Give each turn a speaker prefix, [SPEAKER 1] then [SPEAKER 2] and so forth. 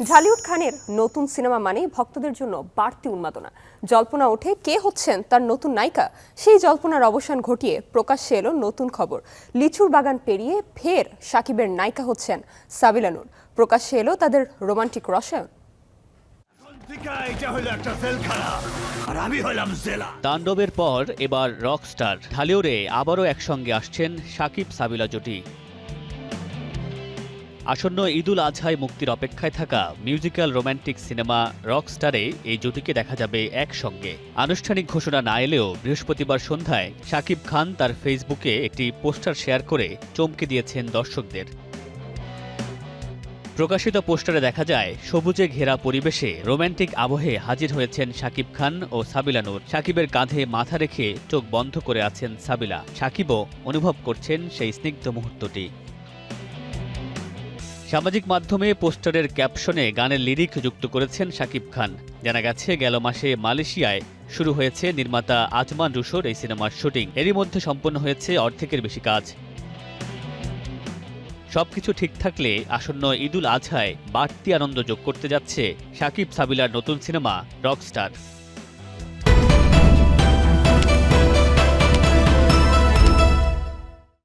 [SPEAKER 1] ঝালিউড খানের নতুন সিনেমা মানেই ভক্তদের জন্য বাড়তি উন্মাদনা। জল্পনা ওঠে কে হচ্ছেন তার নতুন নায়িকা। সেই জল্পনার অবসান ঘটিয়ে প্রকাশ্যে এলো নতুন খবর। লিচুর বাগান পেরিয়ে ফের শাকিবের নায়িকা হচ্ছেন সাবিলা নূর। প্রকাশ্যে এলো তাদের রোমান্টিক রসায়ন।
[SPEAKER 2] তাণ্ডবের পর এবার রকস্টার ঢালিউডে আবারও একসঙ্গে আসছেন শাকিব সাবিলা জুটি। আসন্ন ঈদুল আজহায় মুক্তির অপেক্ষায় থাকা মিউজিক্যাল রোমান্টিক সিনেমা রকস্টারে এই জুটিকে দেখা যাবে একসঙ্গে। আনুষ্ঠানিক ঘোষণা না এলেও বৃহস্পতিবার সন্ধ্যায় শাকিব খান তার ফেসবুকে একটি পোস্টার শেয়ার করে চমকে দিয়েছেন দর্শকদের। প্রকাশিত পোস্টারে দেখা যায় সবুজে ঘেরা পরিবেশে রোমান্টিক আবহে হাজির হয়েছেন শাকিব খান ও সাবিলা নূর। শাকিবের কাঁধে মাথা রেখে চোখ বন্ধ করে আছেন সাবিলা। শাকিবও অনুভব করছেন সেই স্নিগ্ধ মুহূর্তটি। সামাজিক মাধ্যমে পোস্টারের ক্যাপশনে গানের লিরিক যুক্ত করেছেন শাকিব খান। জানা গেছে গেল মাসে মালয়েশিয়ায় শুরু হয়েছে নির্মাতা আজমান রুশোর এই সিনেমার শুটিং। এরই মধ্যে সম্পন্ন হয়েছে অর্ধেকের বেশি কাজ। সবকিছু ঠিক থাকলে আসন্ন ঈদুল আজহায় বাড়তি আনন্দ যোগ করতে যাচ্ছে শাকিব সাবিলার নতুন সিনেমা রকস্টার।